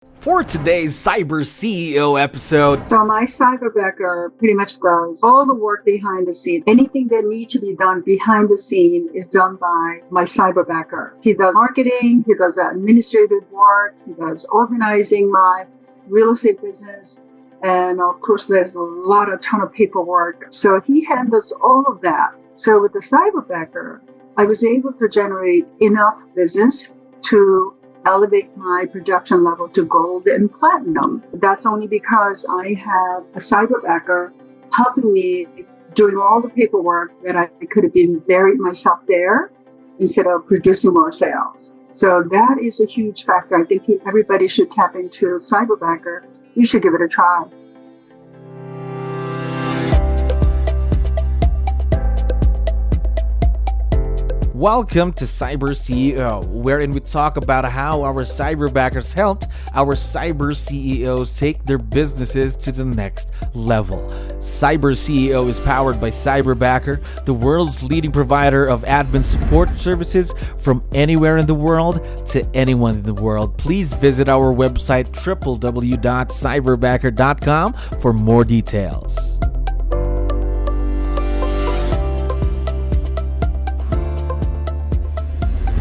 For today's Cyber CEO episode. So my Cyberbacker pretty much does all the work behind the scene. Anything that needs to be done behind the scene is done by my Cyberbacker. He does marketing, he does administrative work, he does organizing my real estate business, and of course there's a ton of paperwork. So he handles all of that. So with the Cyberbacker, I was able to generate enough business to elevate my production level to gold and platinum. That's only because I have a Cyberbacker helping me doing all the paperwork that I could have been buried myself there instead of producing more sales. So that is a huge factor. I think everybody should tap into Cyberbacker. You should give it a try. Welcome to Cyber CEO, wherein we talk about how our cyberbackers helped our cyber CEOs take their businesses to the next level. Cyber CEO is powered by Cyberbacker, the world's leading provider of admin support services from anywhere in the world to anyone in the world. Please visit our website www.cyberbacker.com for more details.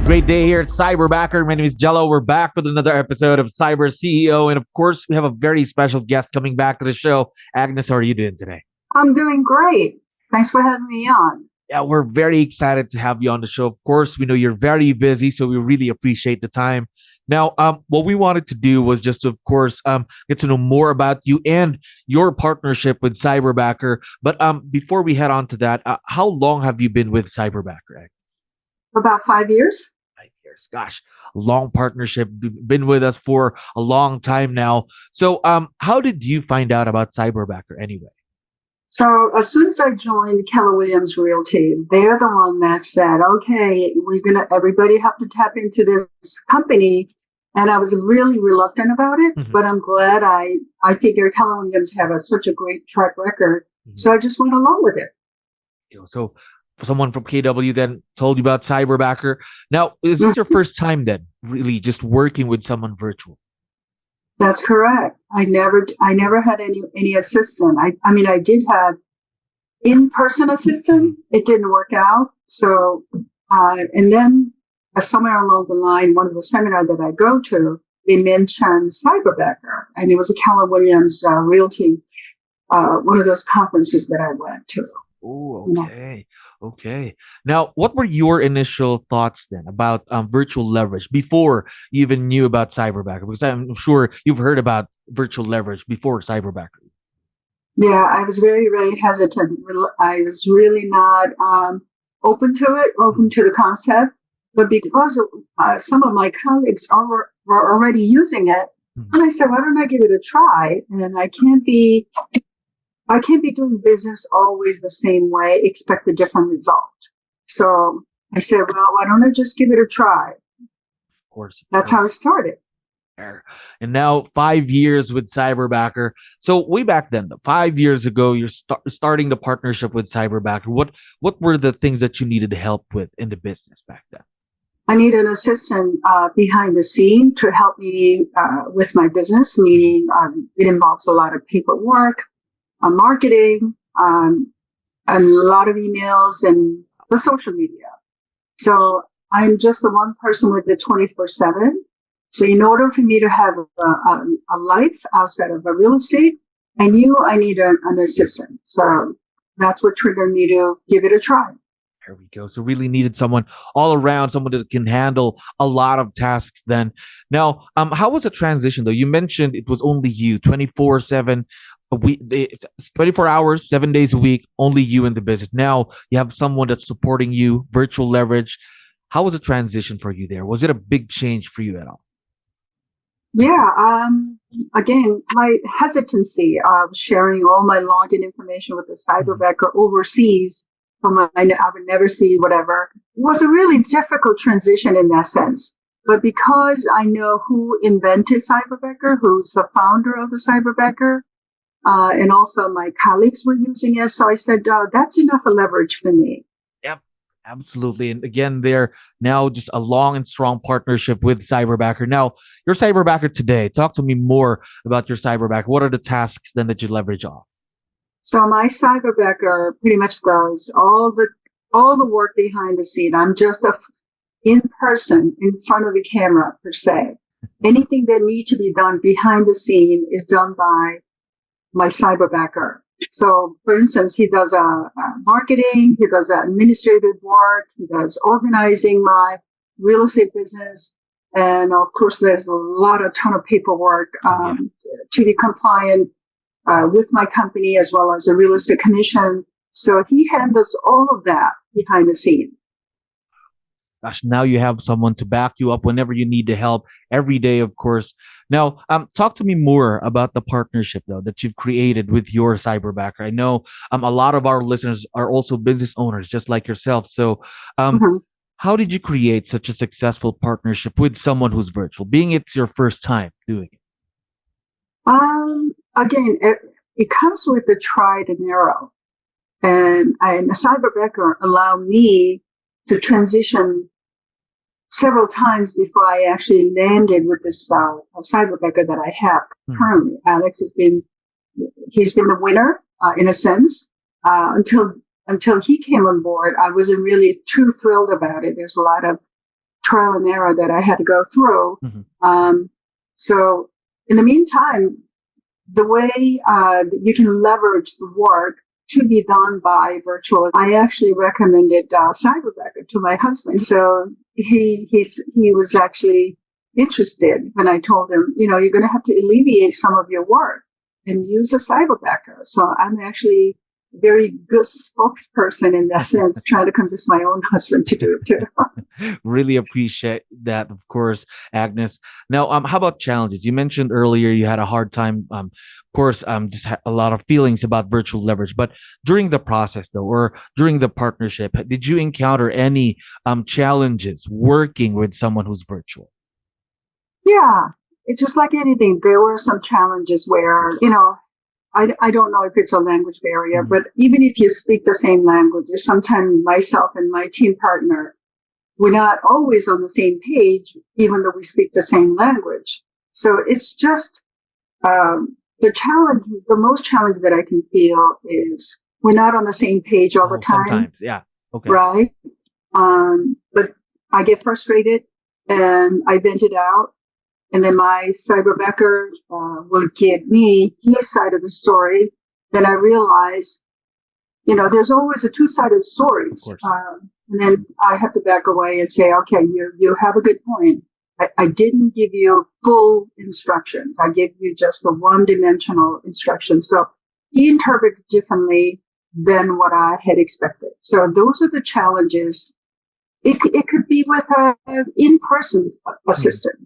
Great day here at Cyberbacker. My name is Jello. We're back with another episode of Cyber CEO. And of course, we have a very special guest coming back to the show. Agnes, how are you doing today? I'm doing great. Thanks for having me on. Yeah, we're very excited to have you on the show. Of course, we know you're very busy, so we really appreciate the time. Now, what we wanted to do was just to, of course, get to know more about you and your partnership with Cyberbacker. But before we head on to that, how long have you been with Cyberbacker, Agnes? About 5 years. Gosh, long partnership, been with us for a long time now. So how did you find out about Cyberbacker anyway? So as soon as I joined Keller Williams Realty, they're the one that said, okay, everybody have to tap into this company. And I was really reluctant about it, but I'm glad I figure Keller Williams have such a great track record. So I just went along with it. So someone from KW then told you about Cyberbacker. Now, is this your first time then really just working with someone virtual? That's correct. I never had any assistant. I mean, I did have in-person assistant. It didn't work out. So, and then somewhere along the line, one of the seminars that I go to, they mentioned Cyberbacker, and it was a Keller Williams Realty, one of those conferences that I went to. Oh, okay. Okay. Now, what were your initial thoughts then about virtual leverage before you even knew about Cyberbacker? Because I'm sure you've heard about virtual leverage before Cyberbacker. Yeah, I was very, very hesitant. I was really not open to the concept. But because some of my colleagues were already using it, and I said, why don't I give it a try? And I can't be doing business always the same way, expect a different result. So I said, well, why don't I just give it a try? Of course. That's how it started. And now 5 years with Cyberbacker. So way back then, 5 years ago, you're starting the partnership with Cyberbacker. What were the things that you needed help with in the business back then? I need an assistant behind the scene to help me with my business, meaning it involves a lot of paperwork, marketing, a lot of emails, and the social media. So I'm just the one person with the 24/7. So in order for me to have a life outside of a real estate, I knew I need an assistant. So that's what triggered me to give it a try. There we go. So really needed someone all around, someone that can handle a lot of tasks then. Now, how was the transition though? You mentioned it was only you, 24/7. It's 24 hours, 7 days a week, only you in the business. Now you have someone that's supporting you, virtual leverage. How was the transition for you there? Was it a big change for you at all? Yeah. Again, my hesitancy of sharing all my login information with the Cyberbacker overseas from I would never see whatever was a really difficult transition in that sense. But because I know who invented Cyberbacker, who's the founder of the Cyberbacker, and also my colleagues were using it. So I said, that's enough leverage for me. Yep. Absolutely. And again, they're now just a long and strong partnership with Cyberbacker. Now, your Cyberbacker today, talk to me more about your Cyberbacker. What are the tasks then that you leverage off? So my Cyberbacker pretty much does all the work behind the scene. I'm just in person, in front of the camera per se. Anything that needs to be done behind the scene is done by my Cyberbacker. So, for instance, he does marketing, he does administrative work, he does organizing my real estate business, and of course, there's a ton of paperwork to be compliant with my company as well as a real estate commission. So he handles all of that behind the scene. Gosh, now you have someone to back you up whenever you need the help every day, of course. Now, talk to me more about the partnership, though, that you've created with your Cyberbacker. I know a lot of our listeners are also business owners, just like yourself. So how did you create such a successful partnership with someone who's virtual, being it's your first time doing it? Again, it comes with the tried and error. And the Cyberbacker allowed me to transition several times before I actually landed with this Cyberbacker that I have currently. Alex he's been the winner in a sense. Until he came on board, I wasn't really too thrilled about it. There's a lot of trial and error that I had to go through. So in the meantime, the way you can leverage the work to be done by virtual, I actually recommended Cyberbacker to my husband. So he was actually interested when I told him, you're going to have to alleviate some of your work and use a Cyberbacker. So I'm actually a very good spokesperson in that sense, trying to convince my own husband to do it too. Really appreciate that, of course, Agnes. Now, how about challenges? You mentioned earlier you had a hard time, of course, just had a lot of feelings about virtual leverage. But during the process, though, or during the partnership, did you encounter any challenges working with someone who's virtual? Yeah, it's just like anything. There were some challenges where, I don't know if it's a language barrier, but even if you speak the same language, sometimes myself and my team partner, we're not always on the same page, even though we speak the same language. So it's just the most challenge that I can feel is we're not on the same page all the time. Sometimes, yeah. Okay. Right. But I get frustrated and I vent it out. And then my Cyberbacker will give me his side of the story. Then I realize, there's always a two-sided story. And then I have to back away and say, okay, you have a good point. I didn't give you full instructions. I gave you just the one-dimensional instructions. So he interpreted differently than what I had expected. So those are the challenges. It could be with an in-person assistant.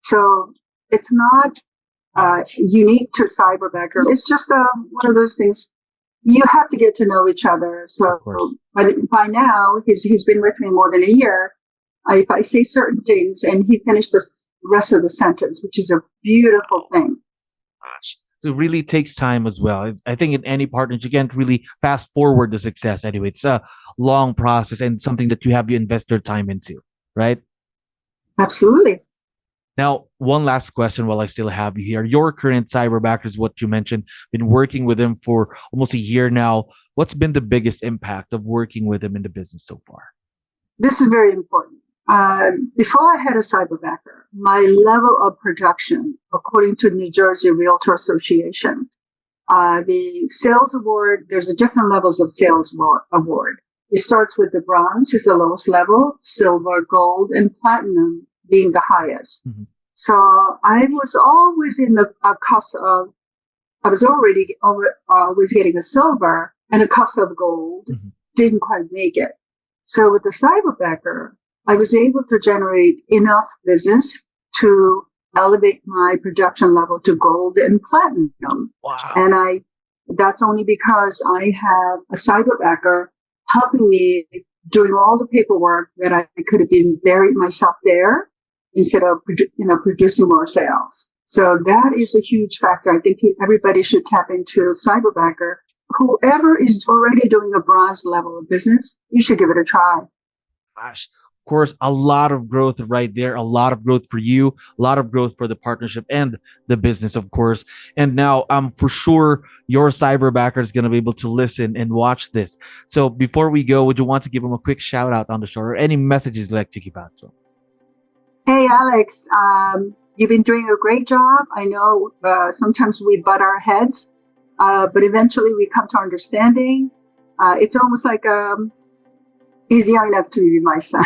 So it's not unique to Cyberbacker. It's just one of those things. You have to get to know each other. So by now, he's been with me more than a year. If I say certain things and he finished the rest of the sentence, which is a beautiful thing. So it really takes time as well. I think in any partnership, you can't really fast forward the success anyway. It's a long process and something that you have to invest your time into, right? Absolutely. Now, one last question while I still have you here. Your current Cyberbacker is what you mentioned, been working with him for almost a year now. What's been the biggest impact of working with him in the business so far? This is very important. Before I had a Cyberbacker, my level of production, according to New Jersey Realtor Association, the sales award, there's different levels of sales award. It starts with the bronze is the lowest level, silver, gold, and platinum being the highest. So I was always in the cost of, I was already always getting a silver and a cost of gold, didn't quite make it. So with the Cyberbacker, I was able to generate enough business to elevate my production level to gold and platinum. Wow. And that's only because I have a Cyberbacker helping me doing all the paperwork that I could have been buried myself there instead of producing more sales. So that is a huge factor. I think everybody should tap into Cyberbacker. Whoever is already doing a bronze level of business, you should give it a try. gosh, of course, a lot of growth right there, a lot of growth for you, a lot of growth for the partnership and the business, of course. And now, for sure, your cyberbacker is going to be able to listen and watch this. So before we go, would you want to give them a quick shout out on the show or any messages you'd like to keep out to them? Hey, Alex, you've been doing a great job. I know sometimes we butt our heads, but eventually we come to understanding. It's almost like he's young enough to be my son.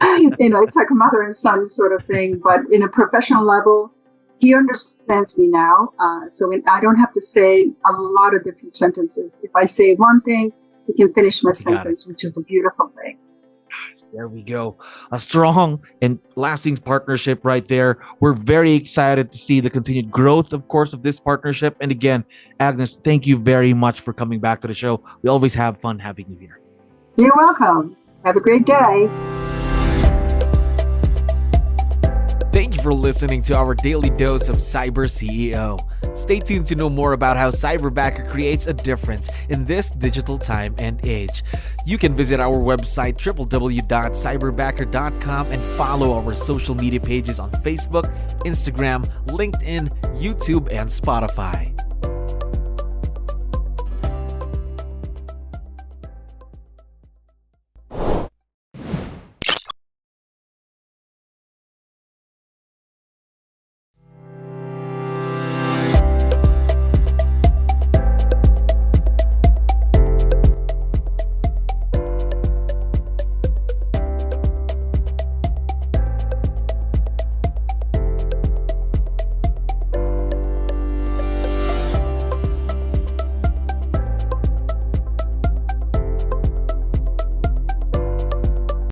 It's like a mother and son sort of thing. But in a professional level, he understands me now. So I don't have to say a lot of different sentences. If I say one thing, he can finish my sentence, which is a beautiful thing. There we go. A strong and lasting partnership right there. We're very excited to see the continued growth, of course, of this partnership. And again, Agnes, thank you very much for coming back to the show. We always have fun having you here. You're welcome. Have a great day. Thank you for listening to our daily dose of Cyber CEO. Stay tuned to know more about how Cyberbacker creates a difference in this digital time and age. You can visit our website www.cyberbacker.com and follow our social media pages on Facebook, Instagram, LinkedIn, YouTube, and Spotify.